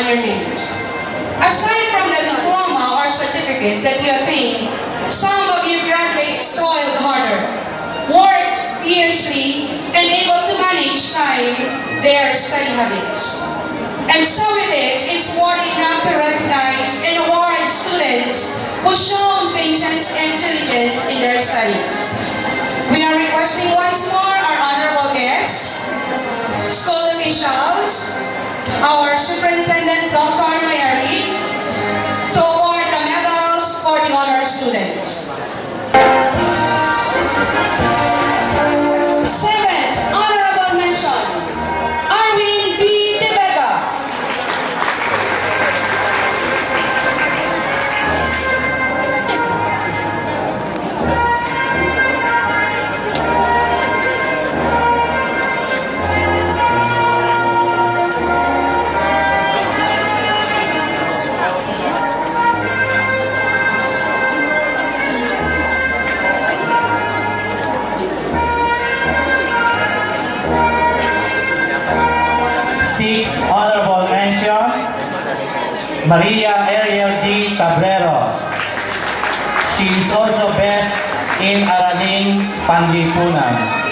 your names. Aside from the diploma or certificate that you attain, some of you graduates toiled harder, worked fiercely, and able to manage their study habits. And so it's worthy enough to recognize and award students who show patience and diligence in their studies. We are requesting once more our honorable guests, school officials, our superintendent, Dr. Mayari, to award the medals for the honor students. Seventh honorable mention, Arvin B. De Vega. Sixth honorable mention, Maria Ariel D. Cabreros. She is also best in Araling Panlipunan.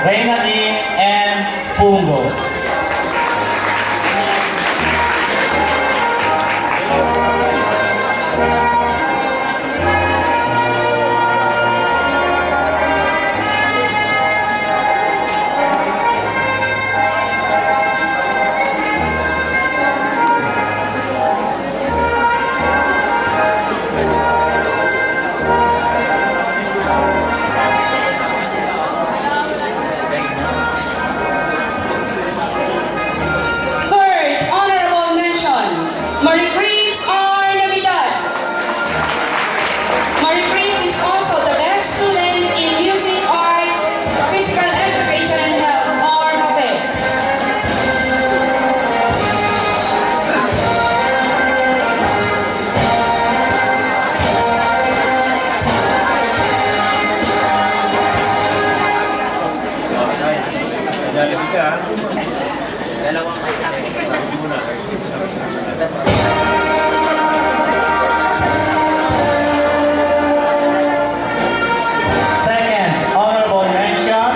Reynaldine and Pungo. Second honorable mention,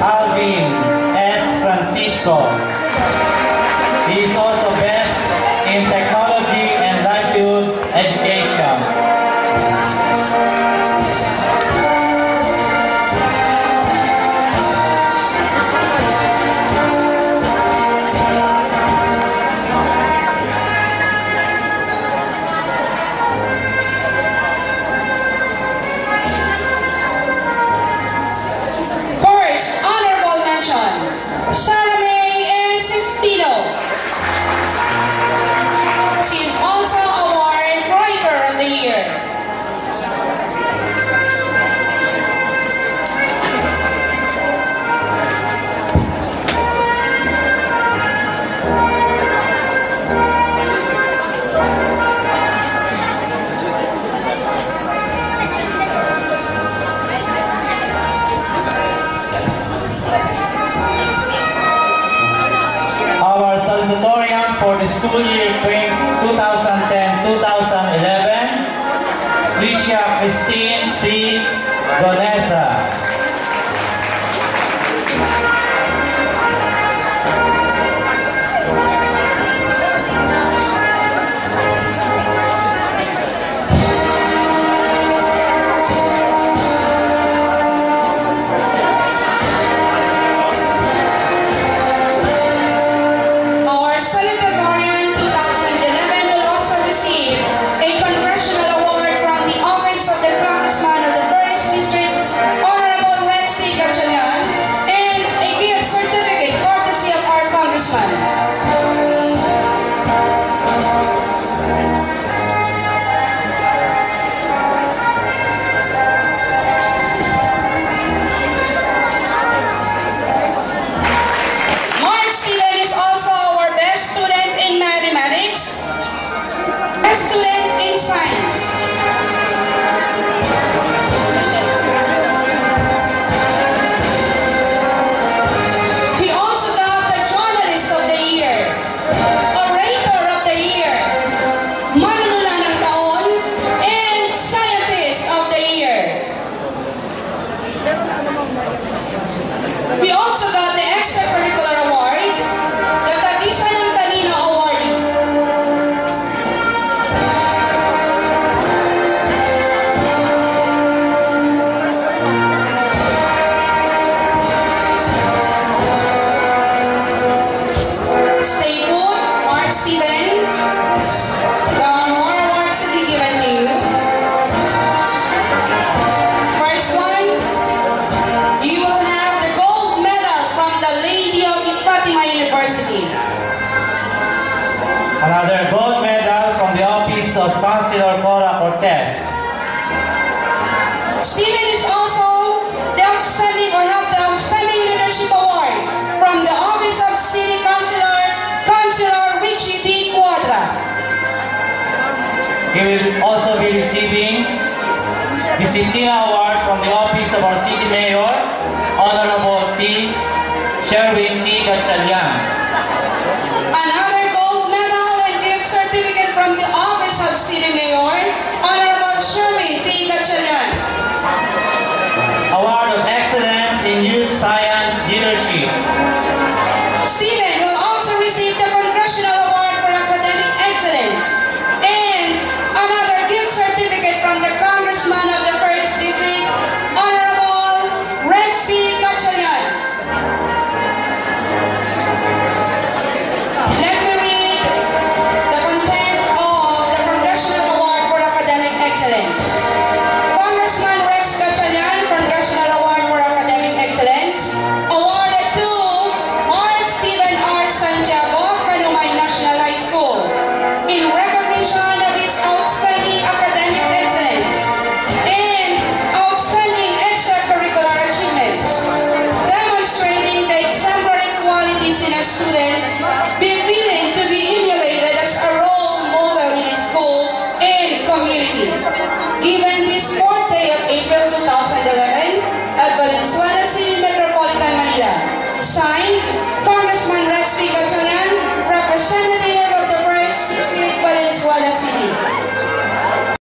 Alvin S. Francisco. He is also best in technology and livelihood education. For the school year 2010-2011, Licia Christine C. Gonesa. student in science. He also got the Journalist of the Year, Orator of the Year, Manunula ng Taon, and Scientist of the Year. He also got the Extracurricular Award, the Katisa ng Talino Award. Stay put, Mark Steven. There are more awards to be given to you. First one, you will have the gold medal from the Lady of Fatima University. Another gold medal from the Office of Councilor Cora Cortez. Steven is also the outstanding or has the Outstanding Leadership Award from the Office of City Councilor, Councilor Richie D. Quadra. He will also be receiving the Sintina Award from the Office of our City Mayor, Honorable T. Sherwin T. Gatchalian. Another gold medal and gift certificate from the Office of City Mayor.